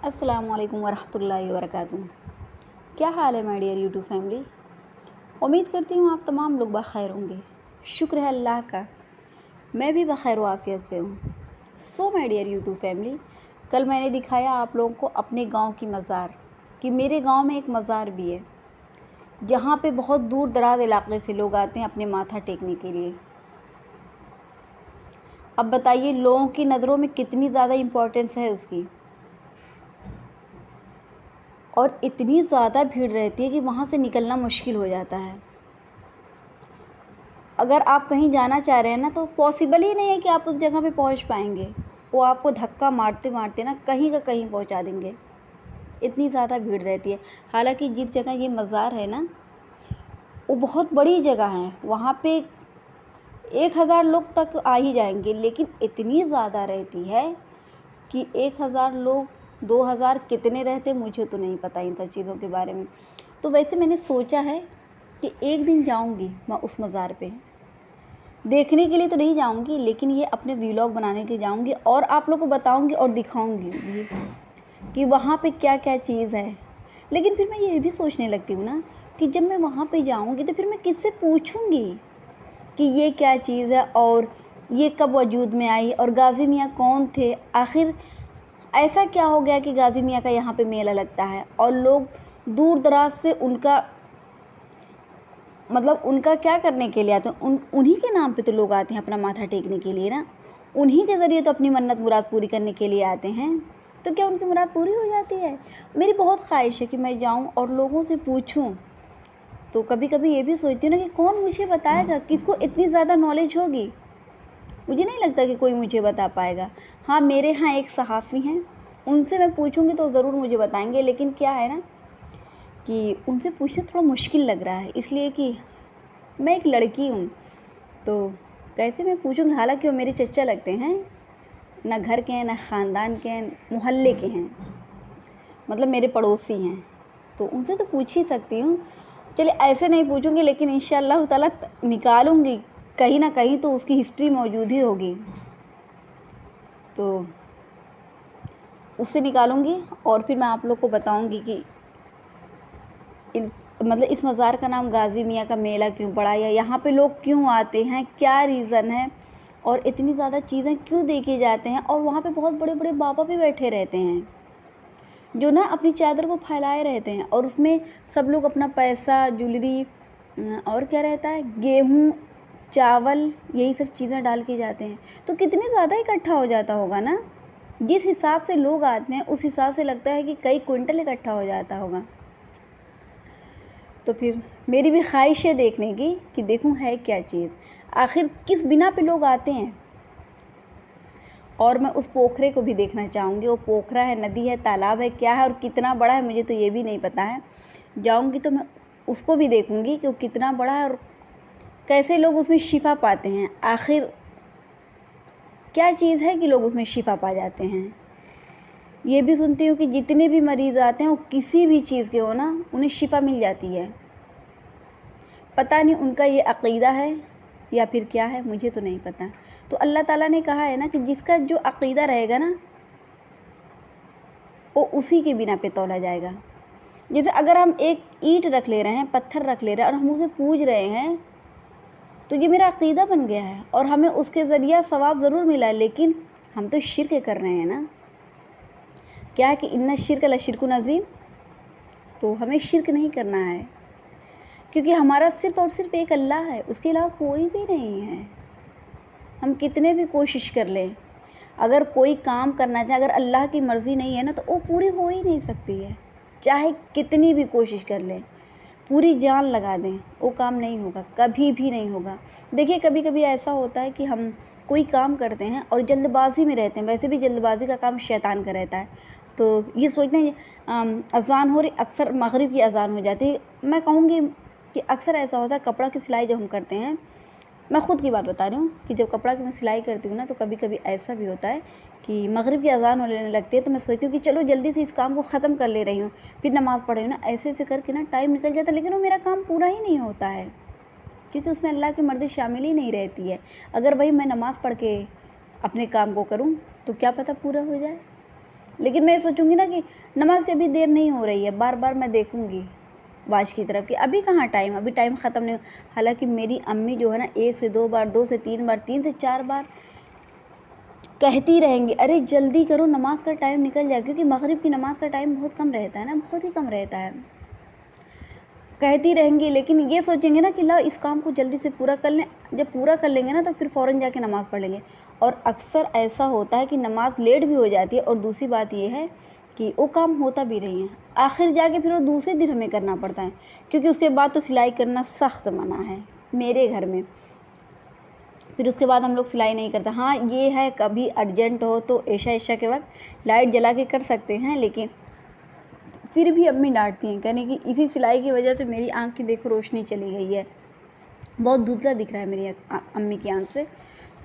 अस्सलाम वालेकुम वरहमतुल्लाहि वबरकातुहू। क्या हाल है माय डियर यूट्यूब फैमिली। उम्मीद करती हूँ आप तमाम लोग बखैर होंगे। शुक्र है अल्लाह का, मैं भी बखैर आफियत से हूँ। So my dear YouTube family, कल मैंने दिखाया आप लोगों को अपने गांव की मज़ार कि मेरे गांव में एक मज़ार भी है जहाँ पे बहुत दूर दराज इलाके से लोग आते हैं अपने माथा टेकने के लिए। अब बताइए लोगों की नज़रों में कितनी ज़्यादा इम्पोर्टेंस है उसकी, और इतनी ज़्यादा भीड़ रहती है कि वहाँ से निकलना मुश्किल हो जाता है। अगर आप कहीं जाना चाह रहे हैं ना तो पॉसिबल ही नहीं है कि आप उस जगह पे पहुँच पाएंगे। वो आपको धक्का मारते मारते ना कहीं का कहीं पहुँचा देंगे, इतनी ज़्यादा भीड़ रहती है। हालांकि जिस जगह ये मज़ार है ना वो बहुत बड़ी जगह है, वहाँ पे 1000 लोग तक आ ही जाएंगे, लेकिन इतनी ज़्यादा रहती है कि 1000 लोग 2000 कितने रहते मुझे तो नहीं पता इन सब चीज़ों के बारे में। तो वैसे मैंने सोचा है कि एक दिन जाऊंगी मैं उस मज़ार पे। देखने के लिए तो नहीं जाऊंगी, लेकिन ये अपने व्लॉग बनाने के जाऊंगी और आप लोगों को बताऊंगी और दिखाऊंगी भी कि वहाँ पे क्या क्या चीज़ है। लेकिन फिर मैं ये भी सोचने लगती हूँ ना कि जब मैं वहाँ पे जाऊँगी तो फिर मैं किससे पूछूँगी कि ये क्या चीज़ है और ये कब वजूद में आई, और गाज़ी मियाँ कौन थे, आखिर ऐसा क्या हो गया कि गाज़ी मियाँ का यहाँ पे मेला लगता है और लोग दूर दराज से उनका क्या करने के लिए आते हैं। उन्हीं के नाम पे तो लोग आते हैं अपना माथा टेकने के लिए ना, उन्हीं के ज़रिए तो अपनी मन्नत मुराद पूरी करने के लिए आते हैं। तो क्या उनकी मुराद पूरी हो जाती है? मेरी बहुत ख्वाहिश है कि मैं जाऊँ और लोगों से पूछूँ। तो कभी कभी ये भी सोचती हूँ ना कि कौन मुझे बताएगा, किसको इतनी ज़्यादा नॉलेज होगी। मुझे नहीं लगता कि कोई मुझे बता पाएगा। हाँ, मेरे यहाँ एक सहाफ़ी हैं, उनसे मैं पूछूंगी तो ज़रूर मुझे बताएंगे, लेकिन क्या है ना कि उनसे पूछना थोड़ा मुश्किल लग रहा है, इसलिए कि मैं एक लड़की हूँ तो कैसे मैं पूछूंगी। हालांकि वो मेरे चचा लगते हैं, ना घर के हैं ना ख़ानदान के हैं, मोहल्ले के हैं, मतलब मेरे पड़ोसी हैं, तो उनसे तो पूछ ही सकती हूँ। चलिए ऐसे नहीं पूछूंगी, लेकिन इंशाअल्लाह ताला निकालूंगी कहीं ना कहीं तो उसकी हिस्ट्री मौजूद ही होगी, तो उससे निकालूंगी और फिर मैं आप लोग को बताऊंगी कि इस मज़ार का नाम गाज़ी मियाँ का मेला क्यों पड़ा, या यहाँ पे लोग क्यों आते हैं, क्या रीज़न है, और इतनी ज़्यादा चीज़ें क्यों देखे जाते हैं। और वहाँ पे बहुत बड़े बड़े बाबा भी बैठे रहते हैं जो ना अपनी चादर को फैलाए रहते हैं, और उसमें सब लोग अपना पैसा, ज्वेलरी और क्या रहता है, गेहूँ, चावल, यही सब चीज़ें डाल के जाते हैं। तो कितने ज़्यादा इकट्ठा हो जाता होगा ना, जिस हिसाब से लोग आते हैं उस हिसाब से लगता है कि कई क्विंटल इकट्ठा हो जाता होगा। तो फिर मेरी भी ख्वाहिश है देखने की कि देखूं है क्या चीज़, आखिर किस बिना पे लोग आते हैं। और मैं उस पोखरे को भी देखना चाहूँगी। वो पोखरा है, नदी है, तालाब है, क्या है और कितना बड़ा है मुझे तो ये भी नहीं पता है। जाऊँगी तो मैं उसको भी देखूँगी कि वो कितना बड़ा है और कैसे लोग उसमें शिफा पाते हैं। आखिर क्या चीज़ है कि लोग उसमें शिफा पा जाते हैं। ये भी सुनती हूँ कि जितने भी मरीज़ आते हैं वो किसी भी चीज़ के हो ना, उन्हें शिफा मिल जाती है। पता नहीं उनका ये अक़ीदा है या फिर क्या है, मुझे तो नहीं पता। तो अल्लाह ताला ने कहा है ना कि जिसका जो अक़ीदा रहेगा ना वो उसी के बिना पे तौला जाएगा। जैसे अगर हम एक ईंट रख ले रहे हैं, पत्थर रख ले रहे हैं और हम उसे पूज रहे हैं तो ये मेरा अक़ीदा बन गया है और हमें उसके ज़रिए सवाब ज़रूर मिला है, लेकिन हम तो शिर्क कर रहे हैं ना। क्या है कि इन्ना शिर्क लशिर्कुन अज़ीम, तो हमें शिर्क नहीं करना है, क्योंकि हमारा सिर्फ़ और सिर्फ एक अल्लाह है, उसके अलावा कोई भी नहीं है। हम कितने भी कोशिश कर लें, अगर कोई काम करना चाहे, अगर अल्लाह की मर्ज़ी नहीं है ना तो वो पूरी हो ही नहीं सकती है। चाहे कितनी भी कोशिश कर लें, पूरी जान लगा दें, वो काम नहीं होगा, कभी भी नहीं होगा। देखिए कभी कभी ऐसा होता है कि हम कोई काम करते हैं और जल्दबाज़ी में रहते हैं। वैसे भी जल्दबाज़ी का काम शैतान का रहता है। तो ये सोचते हैं अज़ान हो रही, अक्सर मगरिब की अज़ान हो जाती है। मैं कहूँगी कि अक्सर ऐसा होता है, कपड़ा की सिलाई जब हम करते हैं, मैं ख़ुद की बात बता रही हूँ कि जब कपड़ा की मैं सिलाई करती हूँ ना तो कभी कभी ऐसा भी होता है कि मगरिब की अज़ान होने लगती है, तो मैं सोचती हूँ कि चलो जल्दी से इस काम को ख़त्म कर ले रही हूँ, फिर नमाज़ पढ़ रही हूँ ना, ऐसे ऐसे करके ना टाइम निकल जाता है, लेकिन वो मेरा काम पूरा ही नहीं होता है, क्योंकि उसमें अल्लाह की मर्ज़ी शामिल ही नहीं रहती है। अगर भाई मैं नमाज़ पढ़ के अपने काम को करूँ तो क्या पता पूरा हो जाए। لیکن میں سوچوں گی نا کہ نماز کی ابھی دیر نہیں ہو رہی ہے، بار بار میں دیکھوں گی واچ کی طرف کہ ابھی کہاں ٹائم، ابھی ٹائم ختم نہیں حالانکہ میری امی جو ہے نا 1 سے 2 بار، 2 سے 3 بار، 3 سے 4 بار کہتی رہیں گی ارے جلدی کرو نماز کا ٹائم نکل جائے، کیونکہ مغرب کی نماز کا ٹائم بہت کم رہتا ہے نا، بہت ہی کم رہتا ہے، کہتی رہیں گی، لیکن یہ سوچیں گے نا کہ لا اس کام کو جلدی سے پورا کر لیں، جب پورا کر لیں گے نا تو پھر فوراً جا کے نماز پڑھ لیں گے، اور اکثر ایسا ہوتا ہے کہ نماز لیٹ بھی ہو جاتی ہے، اور دوسری بات یہ ہے کہ وہ کام ہوتا بھی نہیں ہے، آخر جا کے پھر وہ دوسرے دن ہمیں کرنا پڑتا ہے، کیونکہ اس کے بعد تو سلائی کرنا سخت منع ہے میرے گھر میں، پھر اس کے بعد ہم لوگ سلائی نہیں کرتے۔ ہاں یہ ہے کبھی ارجنٹ ہو تو عشاء کے وقت لائٹ جلا کے کر سکتے ہیں، لیکن پھر بھی امی ڈانٹتی ہیں، کہنے کہ اسی سلائی کی وجہ سے میری آنکھ کی دیکھو روشنی چلی گئی ہے، بہت دھندلا دکھ رہا ہے میری امی کی آنکھ سے،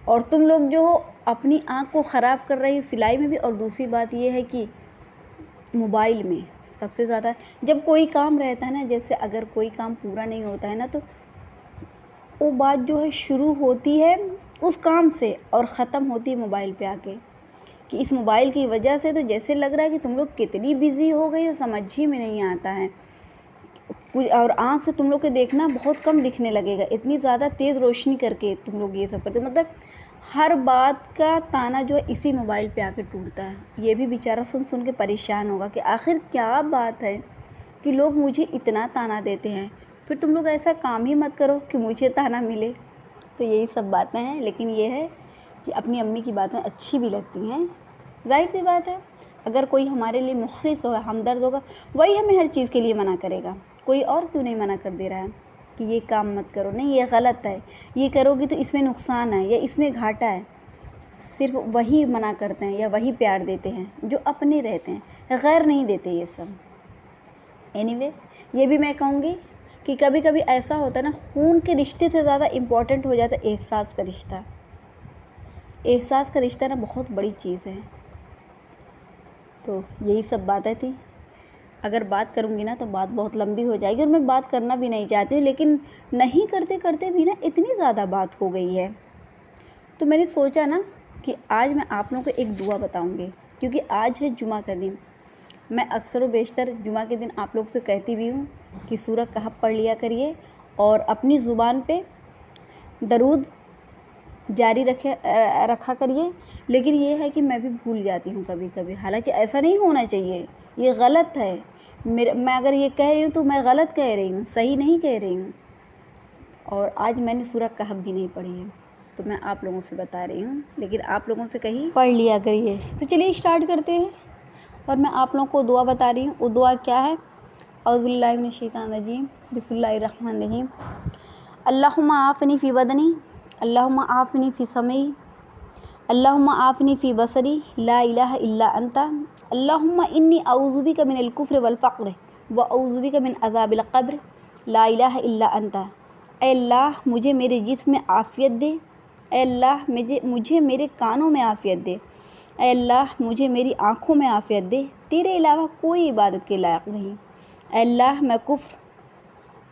اور تم لوگ جو ہو اپنی آنکھ کو خراب کر رہی سلائی میں بھی، اور دوسری بات یہ ہے کہ موبائل میں سب سے زیادہ جب کوئی کام رہتا ہے نا، جیسے اگر کوئی کام پورا نہیں ہوتا ہے نا تو وہ بات جو ہے شروع ہوتی ہے اس کام سے اور ختم ہوتی ہے موبائل پہ آ کے، کہ اس موبائل کی وجہ سے تو جیسے لگ رہا ہے کہ تم لوگ کتنی بزی ہو گئی ہو، سمجھ ہی میں نہیں آتا ہے، اور آنکھ سے تم لوگ کے دیکھنا بہت کم دکھنے لگے گا، اتنی زیادہ تیز روشنی کر کے تم لوگ یہ سب کرتے، مطلب ہر بات کا تانا جو ہے اسی موبائل پہ آ کے ٹوٹتا ہے۔ یہ بھی بیچارہ سن کے پریشان ہوگا کہ آخر کیا بات ہے کہ لوگ مجھے اتنا تانا دیتے ہیں، پھر تم لوگ ایسا کام ہی مت کرو کہ مجھے تانا ملے۔ تو یہی سب باتیں ہیں، لیکن یہ ہے کہ اپنی امی کی باتیں اچھی بھی لگتی ہیں، ظاہر سی بات ہے، اگر کوئی ہمارے لیے مخلص ہوگا، ہمدرد ہوگا، وہی ہمیں ہر چیز کے لیے منع کرے گا، کوئی اور کیوں نہیں منع کر دے رہا ہے کہ یہ کام مت کرو، نہیں یہ غلط ہے، یہ کرو گی تو اس میں نقصان ہے یا اس میں گھاٹا ہے، صرف وہی منع کرتے ہیں یا وہی پیار دیتے ہیں جو اپنے رہتے ہیں، غیر نہیں دیتے یہ سب۔ اینی وے یہ بھی میں کہوں گی کہ کبھی کبھی ایسا ہوتا ہے نا، خون کے رشتے سے زیادہ امپورٹنٹ ہو جاتا ہے احساس کا رشتہ، احساس کا رشتہ نا بہت بڑی چیز ہے۔ تو یہی سب باتیں تھیں، اگر بات کروں گی نا تو بات بہت لمبی ہو جائے گی، اور میں بات کرنا بھی نہیں چاہتی ہوں، لیکن نہیں کرتے کرتے بھی نا اتنی زیادہ بات ہو گئی ہے، تو میں نے سوچا نا کہ آج میں آپ لوگوں کو ایک دعا بتاؤں گی، کیونکہ آج ہے جمعہ کا دن۔ میں اکثر و بیشتر جمعہ کے دن آپ لوگ سے کہتی بھی ہوں کہ سورہ کہف پڑھ لیا کریے، اور اپنی زبان پہ درود جاری رکھا کریے، لیکن یہ ہے کہ میں بھی بھول جاتی ہوں کبھی کبھی، حالانکہ ایسا نہیں ہونا چاہیے، یہ غلط ہے، میں اگر یہ کہہ رہی ہوں تو میں غلط کہہ رہی ہوں، صحیح نہیں کہہ رہی ہوں، اور آج میں نے سورہ کہف بھی نہیں پڑھی ہے، تو میں آپ لوگوں سے بتا رہی ہوں، لیکن آپ لوگوں سے کہیں پڑھ لیا کریے۔ تو چلیے اسٹارٹ کرتے ہیں، اور میں آپ لوگوں کو دعا بتا رہی ہوں، وہ دعا کیا ہے؟ اعوذ باللہ من الشیطان الرجیم، بسم اللہ الرحمن الرحیم، اللہم عافنی فی بدنی، اللہم عافنی فی سمعی، اللہم عافنی فی بصری، لا الہ الا انت، اللہم انی اعوذ بک من الکفر والفقر واعوذ بک من عذاب القبر، لا الہ الا انت۔ اے اللہ مجھے میرے جسم میں عافیت دے، اے اللہ مجھے میرے کانوں میں عافیت دے، اے اللہ مجھے میری آنکھوں میں عافیت دے، تیرے علاوہ کوئی عبادت کے لائق نہیں، اے اللہ میں کفر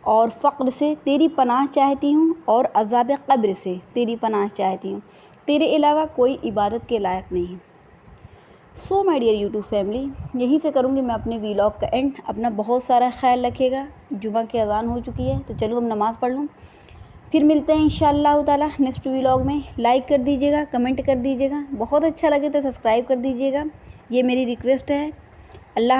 اور فقر سے تیری پناہ چاہتی ہوں، اور عذاب قبر سے تیری پناہ چاہتی ہوں، تیرے علاوہ کوئی عبادت کے لائق نہیں۔ سو مائی ڈیئر یوٹیوب فیملی، یہیں سے کروں گی میں اپنے ویلاگ کا اینڈ۔ اپنا بہت سارا خیال رکھیے گا، جمعہ کی اذان ہو چکی ہے تو چلو اب نماز پڑھ لوں، پھر ملتے ہیں انشاءاللہ تعالیٰ نیکسٹ ویلاگ میں۔ لائک کر دیجیے گا، کمنٹ کر دیجیے گا، بہت اچھا لگے تو سبسکرائب کر دیجیے گا، یہ میری ریکویسٹ ہے۔ اللہ